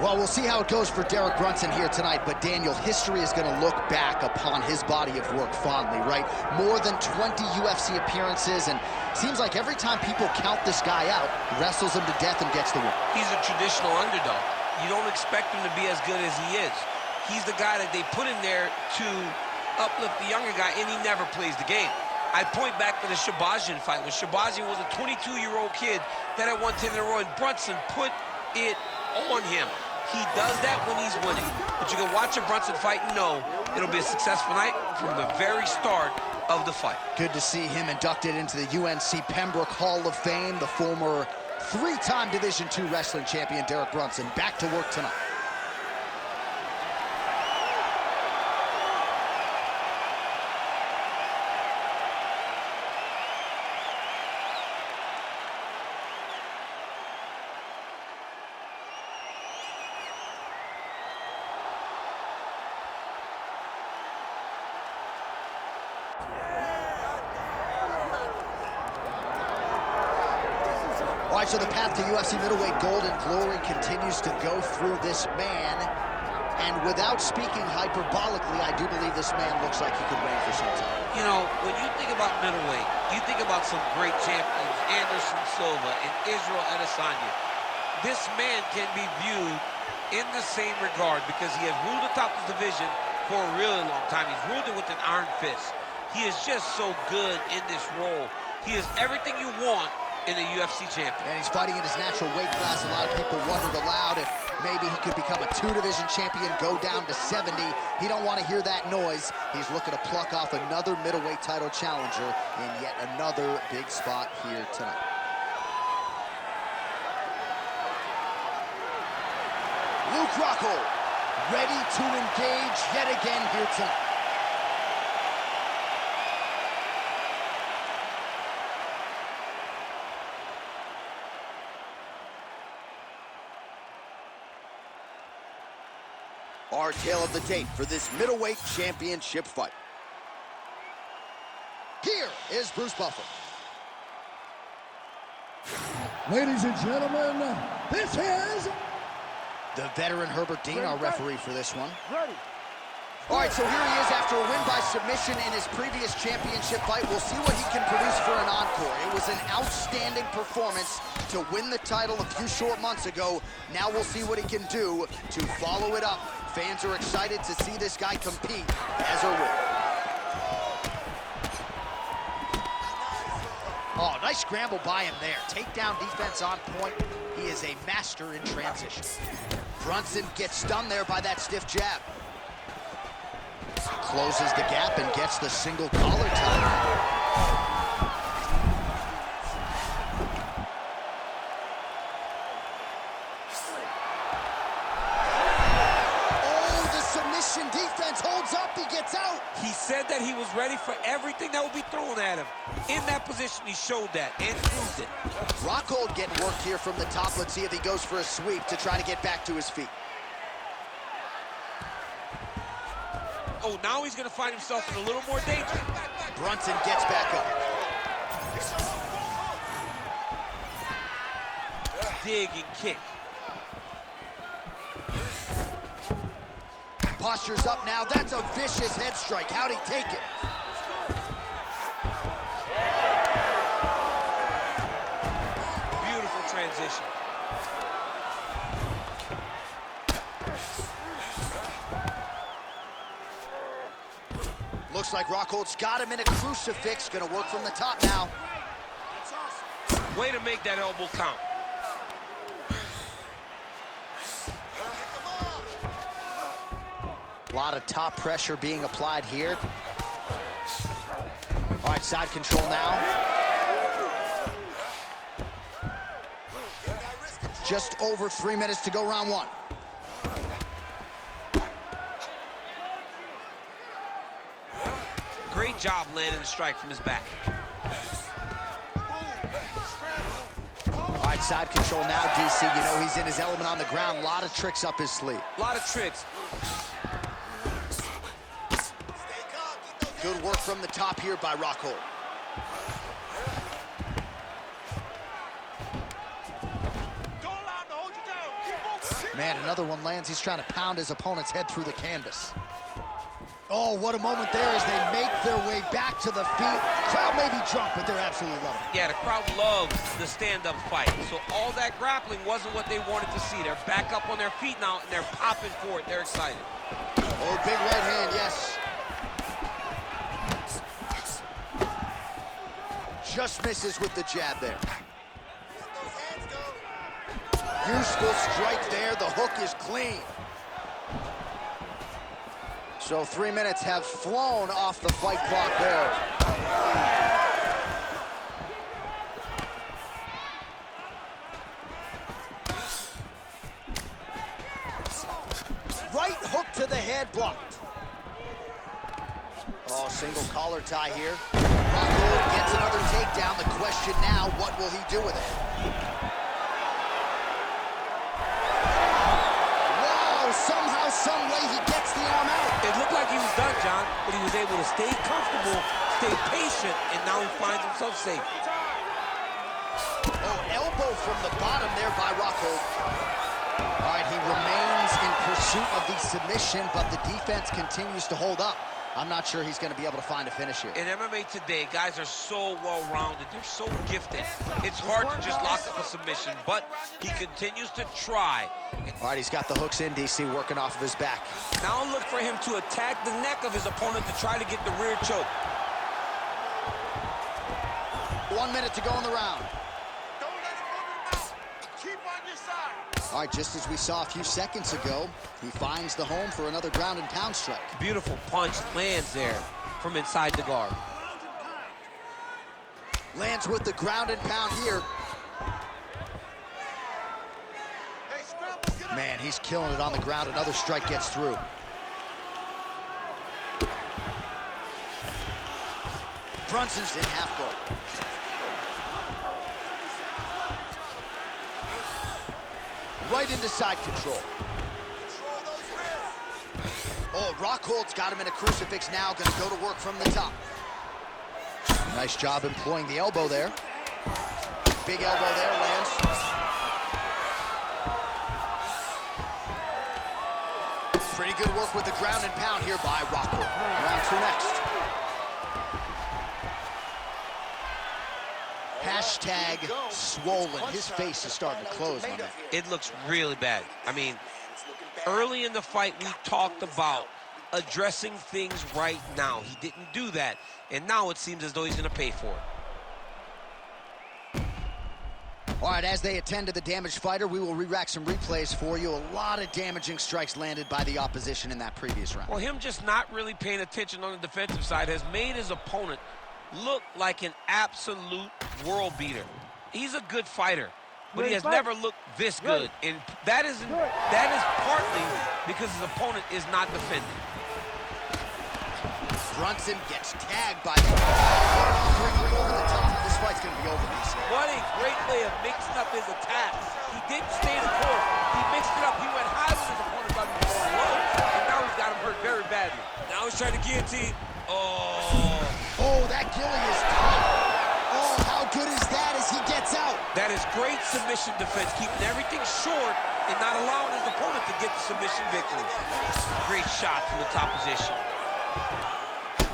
Well, we'll see how it goes for Derek Brunson here tonight, but Daniel, history is going to look back upon his body of work fondly, right? More than 20 UFC appearances, and seems like every time people count this guy out, wrestles him to death and gets the win. He's a traditional underdog. You don't expect him to be as good as he is. He's the guy that they put in there to uplift the younger guy, and he never plays the game. I point back to the Shabazian fight, when Shabazian was a 22-year-old kid that had won 10 in a row, and Brunson put it on him. He does that when he's winning. But you can watch a Brunson fight and know it'll be a successful night from the very start of the fight. Good to see him inducted into the UNC Pembroke Hall of Fame. The former three-time Division II wrestling champion, Derek Brunson, back to work tonight. All right, so the path to UFC middleweight gold and glory continues to go through this man. And without speaking hyperbolically, I do believe this man looks like he could reign for some time. You know, when you think about middleweight, you think about some great champions, Anderson Silva and Israel Adesanya. This man can be viewed in the same regard because he has ruled the top of the division for a really long time. He's ruled it with an iron fist. He is just so good in this role. He is everything you want in a UFC champion. And he's fighting in his natural weight class. A lot of people wondered aloud if maybe he could become a two-division champion, go down to 70. He don't want to hear that noise. He's looking to pluck off another middleweight title challenger in yet another big spot here tonight. Luke Rockhold, ready to engage yet again here tonight. Our tale of the tape for this middleweight championship fight. Here is Bruce Buffer. Ladies and gentlemen, this is the veteran Herbert Dean, our referee for this one. Ready. All right, so here he is after a win by submission in his previous championship fight. We'll see what he can produce for an encore. It was an outstanding performance to win the title a few short months ago. Now we'll see what he can do to follow it up. Fans are excited to see this guy compete as a winner. Oh, nice scramble by him there. Takedown defense on point. He is a master in transition. Brunson gets stunned there by that stiff jab. Closes the gap and gets the single collar tie. Defense holds up, he gets out. He said that he was ready for everything that would be thrown at him. In that position, he showed that and proved it. Rockhold getting worked here from the top. Let's see if he goes for a sweep to try to get back to his feet. Oh, now he's going to find himself in a little more danger. Brunson gets back up. Dig and kick. Posture's up now. That's a vicious head strike. How'd he take it? Beautiful transition. Looks like Rockhold's got him in a crucifix. Gonna work from the top now. Way to make that elbow count. A lot of top pressure being applied here. All right, side control now. Just over 3 minutes to go, round one. Great job landing the strike from his back. All right, side control now, DC. You know he's in his element on the ground. A lot of tricks up his sleeve. A lot of tricks. Good work from the top here by Rockhold. Man, another one lands. He's trying to pound his opponent's head through the canvas. Oh, what a moment there as they make their way back to the feet. Crowd may be drunk, but they're absolutely loving it. Yeah, the crowd loves the stand-up fight. So all that grappling wasn't what they wanted to see. They're back up on their feet now, and they're popping for it. They're excited. Oh, big right hand, yes. Just misses with the jab there. Useful strike there. The hook is clean. So 3 minutes have flown off the fight clock there. Right hook to the head, blocked. Oh, single collar tie here. 락홀드 gets another takedown. The question now, what will he do with it? Somehow, some way, he gets the arm out. It looked like he was done, John, but he was able to stay comfortable, stay patient, and now he finds himself safe. Oh, elbow from the bottom there by Rakhold. All right, he remains in pursuit of the submission, but the defense continues to hold up. I'm not sure he's going to be able to find a finish here. In MMA today, guys are so well-rounded. They're so gifted. It's hard to just lock up a submission, but he continues to try. All right, he's got the hooks in, DC, working off of his back. Now look for him to attack the neck of his opponent to try to get the rear choke. 1 minute to go in the round. Don't let him move him out. Keep on your side. All right, just as we saw a few seconds ago, he finds the home for another ground and pound strike. Beautiful punch lands there from inside the guard. Lands with the ground and pound here. Man, he's killing it on the ground. Another strike gets through. Brunson's in half guard. Right into side control. Oh, Rockhold's got him in a crucifix now. Gonna go to work from the top. Nice job employing the elbow there. Big elbow there, lands. Pretty good work with the ground and pound here by Rakhold. Round two next. Hashtag swollen. His face is starting to close, my man. It looks really bad. I mean, early in the fight, we talked about addressing things right now. He didn't do that, and now it seems as though he's going to pay for it. All right, as they attend to the damaged fighter, we will re-rack some replays for you. A lot of damaging strikes landed by the opposition in that previous round. Well, him just not really paying attention on the defensive side has made his opponent look like an absolute world beater. He's a good fighter, but he has never looked this good. And that is partly because his opponent is not defending. Brunson gets tagged by the over the top. This fight's gonna be over, DC. What a great way of mixing up his attack. He didn't stay the course. He mixed it up. He went high when his opponent got him going low, and now he's got him hurt very badly. Now he's trying to guillotine. Oh, that gilly is tough. Oh, how good is that as he gets out? That is great submission defense, keeping everything short and not allowing his opponent to get the submission victory. Great shot from the top position.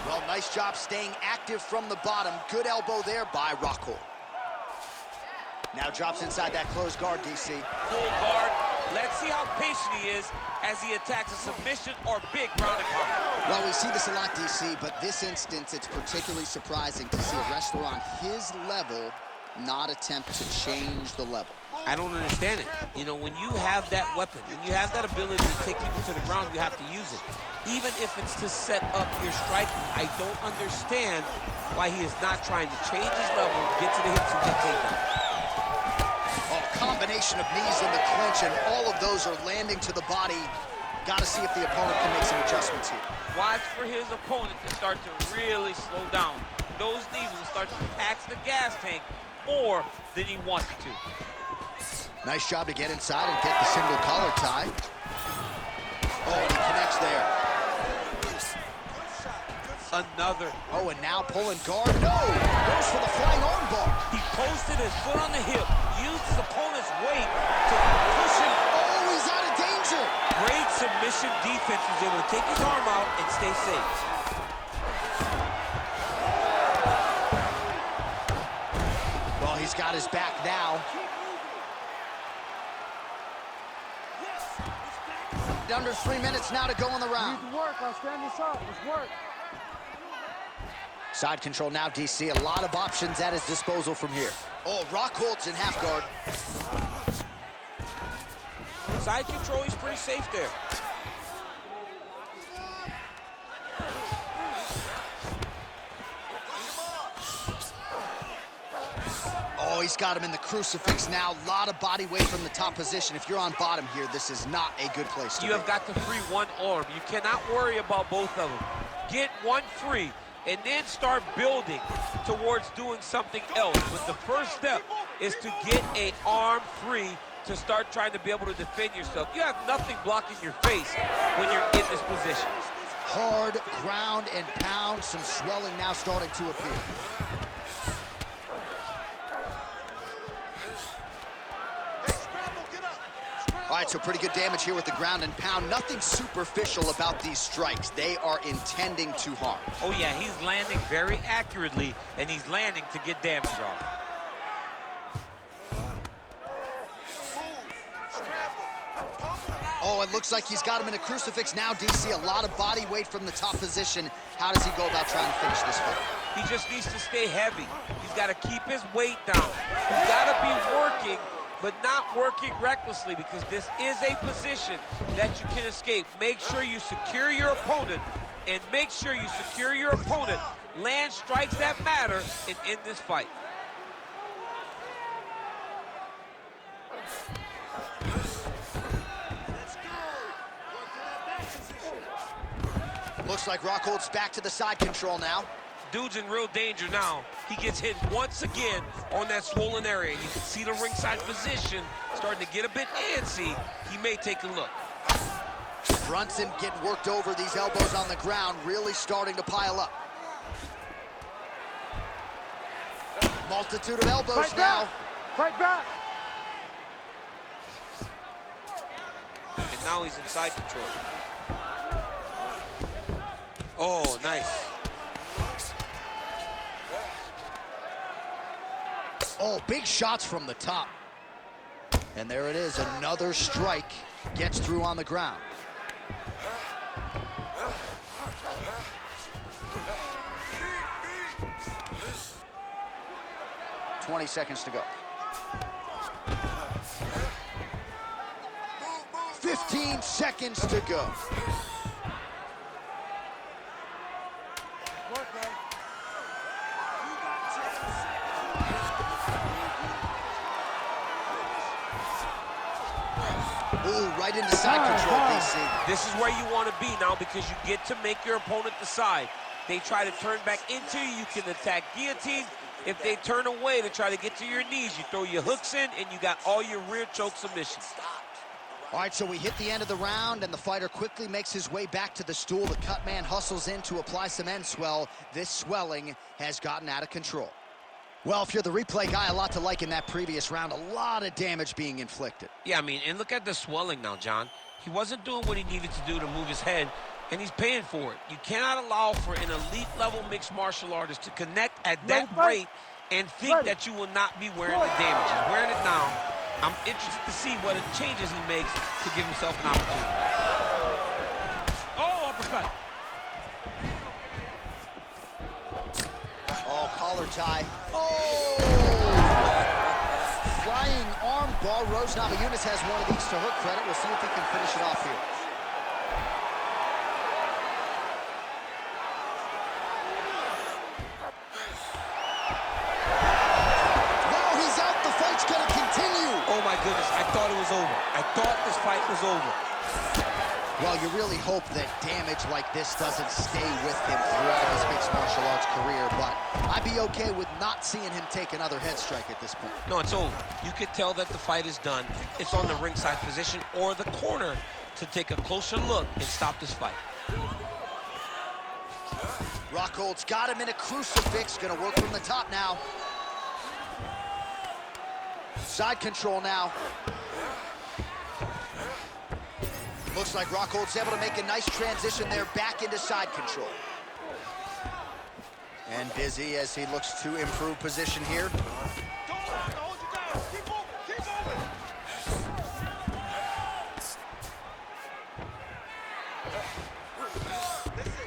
Well, nice job staying active from the bottom. Good elbow there by Rakhold. Now drops inside that closed guard, DC. Full guard. Let's see how patient he is as he attacks a submission or big ground and pound. Well, we see this a lot, DC, but this instance, it's particularly surprising to see a wrestler on his level not attempt to change the level. I don't understand it. You know, when you have that weapon, when you have that ability to take people to the ground, you have to use it. Even if it's to set up your striking, I don't understand why he is not trying to change his level, get to the hips and get takedown. Oh, combination of knees in the clinch, and all of those are landing to the body. Got to see if the opponent can make some adjustments here. Watch for his opponent to start to really slow down. Those knees will start to tax the gas tank more than he wants to. Nice job to get inside and get the single collar tie. Oh, and he connects there. Another. Oh, and now pulling guard. No! Goes for the flying arm bar. He posted his foot on the hip, used his opponent's weight to push him. Oh, he's out of Great submission defense. He was able to take his arm out and stay safe. Well, he's got his back now. Under 3 minutes now to go in the round. Need to work. I'll stand this up. Let's work. Side control now, DC. A lot of options at his disposal from here. Oh, Rockhold's in half guard. Side control, he's pretty safe there. Oh, he's got him in the crucifix now. A lot of body weight from the top position. If you're on bottom here, this is not a good place to be. You have got to free one arm. You cannot worry about both of them. Get one free, and then start building towards doing something else. But the first step is to get an arm free to start trying to be able to defend yourself. You have nothing blocking your face when you're in this position. Hard ground and pound. Some swelling now starting to appear. All right, so pretty good damage here with the ground and pound. Nothing superficial about these strikes. They are intending to harm. Oh, yeah, he's landing very accurately, and he's landing to get damage off. Oh, it looks like he's got him in a crucifix now, DC. A lot of body weight from the top position. How does he go about trying to finish this fight? He just needs to stay heavy. He's got to keep his weight down. He's got to be working, but not working recklessly, because this is a position that you can escape. Make sure you secure your opponent, and make sure you secure your opponent. Land strikes that matter and end this fight. Looks like Rockhold's back to the side control now. Dude's in real danger now. He gets hit once again on that swollen area. You can see the ringside position starting to get a bit antsy. He may take a look. Brunson getting worked over, these elbows on the ground, really starting to pile up. Multitude of elbows Fight now. back. Fight back. And now he's in side control. Oh, nice. Oh, big shots from the top. And there it is, another strike gets through on the ground. "20 seconds to go. 15 seconds to go. Work, man. Ooh, right into side control, DC. This is where you want to be now, because you get to make your opponent decide. They try to turn back into you, you can attack guillotine. If they turn away to try to get to your knees, you throw your hooks in, and you got all your rear choke submissions. All right, so we hit the end of the round, and the fighter quickly makes his way back to the stool. The cut man hustles in to apply some end swell. This swelling has gotten out of control. Well, if you're the replay guy, a lot to like in that previous round. A lot of damage being inflicted. Yeah, I mean, and look at the swelling now, John. He wasn't doing what he needed to do to move his head, and he's paying for it. You cannot allow for an elite-level mixed martial artist to connect at that rate and think that you will not be wearing the damage. He's wearing it now. I'm interested to see what changes he makes to give himself an opportunity. Oh, uppercut. Oh, collar tie. Oh! Flying arm bar. Rose Namajunas has one of these to her credit. We'll see if he can finish it off here. Well, he's out. The fight's going to continue. Oh, my goodness. I thought it was over. I thought this fight was over. Well, you really hope that damage like this doesn't stay with him throughout his mixed martial arts career, but I'd be okay with not seeing him take another head strike at this point. No, it's over. You could tell that the fight is done. It's on the ringside position or the corner to take a closer look and stop this fight. Rockhold's got him in a crucifix, gonna work from the top now. Side control now. Looks like Rockhold's able to make a nice transition there back into side control. And busy as he looks to improve position here. Don't allow him to hold you down. Keep moving. Keep moving. Listen,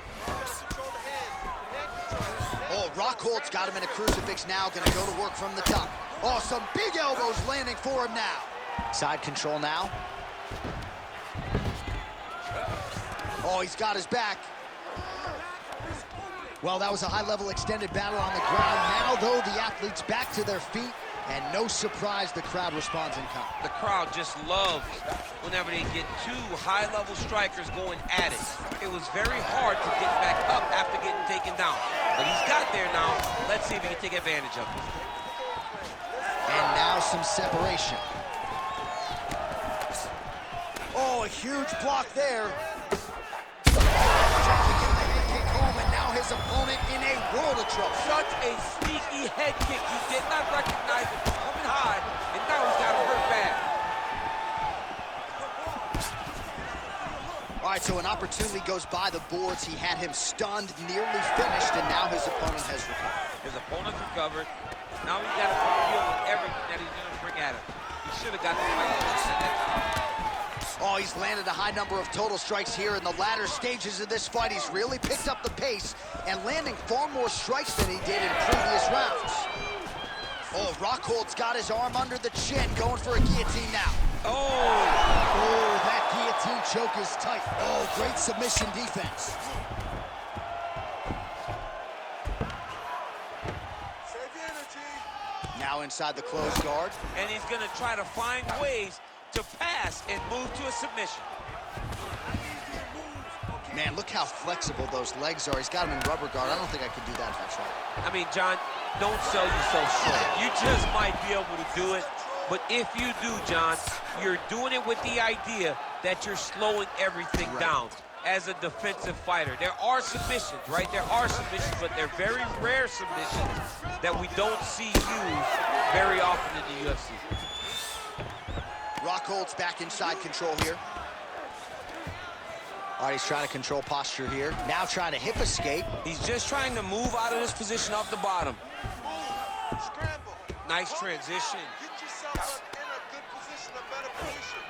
you gotta control the hands. Hand control. Oh, Rockhold's got him in a crucifix now. Gonna go to work from the top. Oh, some big elbows landing for him now. Side control now. Oh, he's got his back. Well, that was a high-level extended battle on the ground. Now, though, the athletes back to their feet, and no surprise, the crowd responds in kind. The crowd just loves whenever they get two high-level strikers going at it. It was very hard to get back up after getting taken down. But he's got there now. Let's see if he can take advantage of it. And now some separation. Oh, a huge block there. Trying to get the head kick home, and now his opponent in a world of trouble. Such a sneaky head kick. He did not recognize it coming high, and now he's got him hurt bad. All right, so an opportunity goes by the boards. He had him stunned, nearly finished, and now his opponent has recovered. His opponent's recovered. Now he's got to deal with everything that he's going to bring at him. He should have got the fight at that time. Oh, he's landed a high number of total strikes here in the latter stages of this fight. He's really picked up the pace and landing far more strikes than he did in previous rounds. Oh, Rockhold's got his arm under the chin, going for a guillotine now. Oh, that guillotine choke is tight. Oh, great submission defense. Save your energy. Now inside the closed guard. And he's going to try to find ways to pass and move to a submission. Man, look how flexible those legs are. He's got him in rubber guard. I don't think I could do that if I tried. I mean, John, don't sell yourself short. You just might be able to do it. But if you do, John, you're doing it with the idea that you're slowing everything down as a defensive fighter. There are submissions, right? There are submissions, but they're very rare submissions that we don't see used very often in the UFC. Rockhold's back inside control here. All right, he's trying to control posture here. Now trying to hip escape. He's just trying to move out of this position off the bottom. Move. Scramble. Nice transition. Get yourself in a good position, a better position.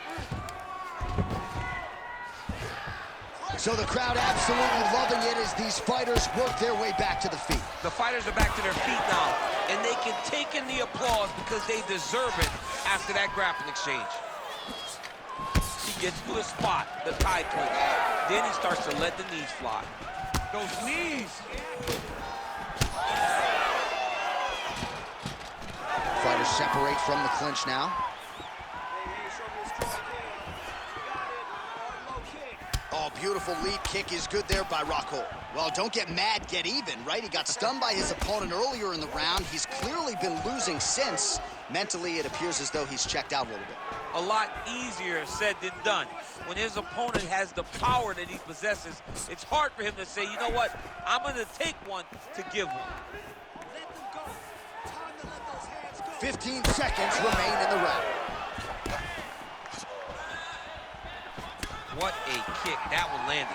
So the crowd absolutely loving it as these fighters work their way back to the feet. The fighters are back to their feet now, and they can take in the applause because they deserve it after that grappling exchange. He gets to a spot, the tie clinch. Then he starts to let the knees fly. Those knees! Fighters separate from the clinch now. Oh, beautiful lead kick is good there by Rockhold. Well, don't get mad, get even, right? He got stunned by his opponent earlier in the round. He's clearly been losing since. Mentally, it appears as though he's checked out a little bit. A lot easier said than done. When his opponent has the power that he possesses, it's hard for him to say, you know what, I'm going to take one to give one. 15 seconds remain in the round. What a kick. That one landed.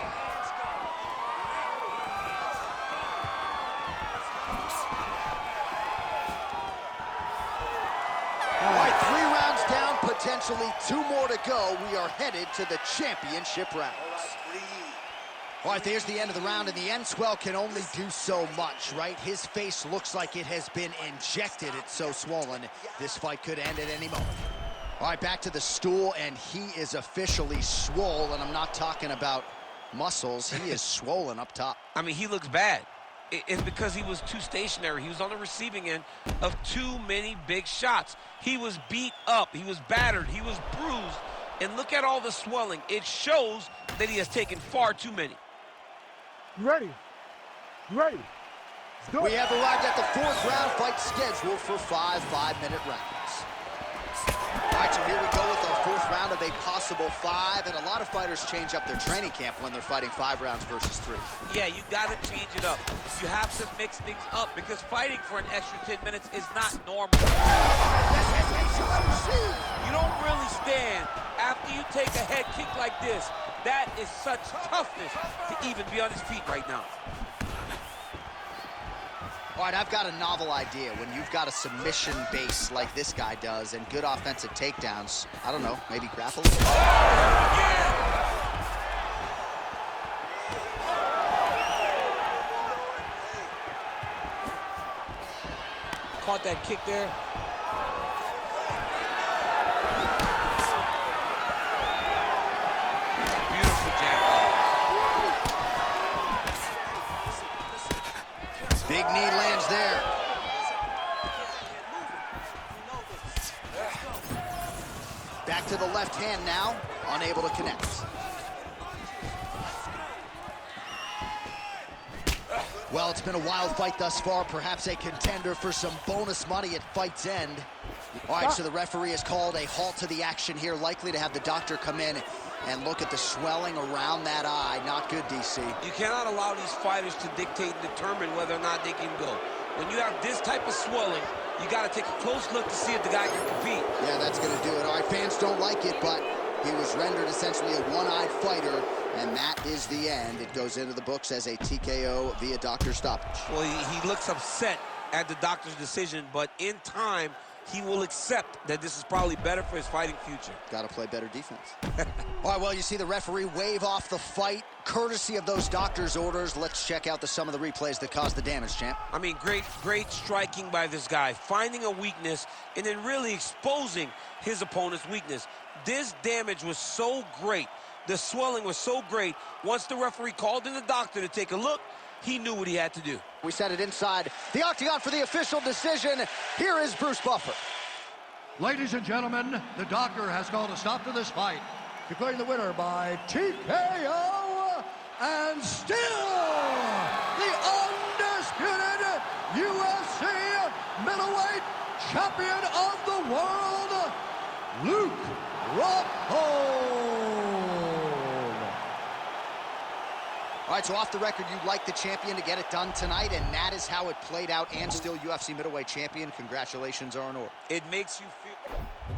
All right, 3 rounds down, potentially 2 more to go. We are headed to the championship rounds. All right, there's the end of the round, and the end-swell can only do so much, right? His face looks like it has been injected. It's so swollen. This fight could end at any moment. All right, back to the stool, and he is officially swole, and I'm not talking about muscles. He is swollen up top. I mean, he looks bad. It's because he was too stationary. He was on the receiving end of too many big shots. He was beat up. He was battered. He was bruised. And look at all the swelling. It shows that he has taken far too many. You ready? You ready? Let's do it. We have arrived at the 4th round fight scheduled for 5 5-minute rounds. All right, so here we go with our 4th round of a possible 5, and a lot of fighters change up their training camp when they're fighting 5 rounds versus 3. Yeah, you got to change it up. You have to mix things up because fighting for an extra 10 minutes is not normal. You don't really stand after you take a head kick like this That is such toughness to even be on his feet right now. All right, I've got a novel idea. When you've got a submission base like this guy does and good offensive takedowns, I don't know, maybe grapple? Caught that kick there. Beautiful jab. Big knee lands there. Back to the left hand now, unable to connect. Well, it's been a wild fight thus far, perhaps a contender for some bonus money at fight's end. All right, so the referee has called a halt to the action here, likely to have the doctor come in and look at the swelling around that eye. Not good, DC. You cannot allow these fighters to dictate and determine whether or not they can go. When you have this type of swelling, you got to take a close look to see if the guy can compete. Yeah, that's going to do it. All right, fans don't like it, but he was rendered essentially a one-eyed fighter, and that is the end. It goes into the books as a TKO via doctor stoppage. Well, he looks upset at the doctor's decision, but in time, he will accept that this is probably better for his fighting future. Got to play better defense. All right, well, you see the referee wave off the fight, courtesy of those doctor's orders. Let's check out some of the replays that caused the damage, champ. I mean, great striking by this guy, finding a weakness and then really exposing his opponent's weakness. This damage was so great. The swelling was so great. Once the referee called in the doctor to take a look, he knew what he had to do. We set it inside the octagon for the official decision. Here is Bruce Buffer. Ladies and gentlemen, the doctor has called a stop to this fight, declaring the winner by TKO and still the undisputed UFC middleweight champion of the world, Luke Rockhold. All right, so off the record, you'd like the champion to get it done tonight, and that is how it played out, and still UFC middleweight champion. Congratulations are in order. It makes you feel...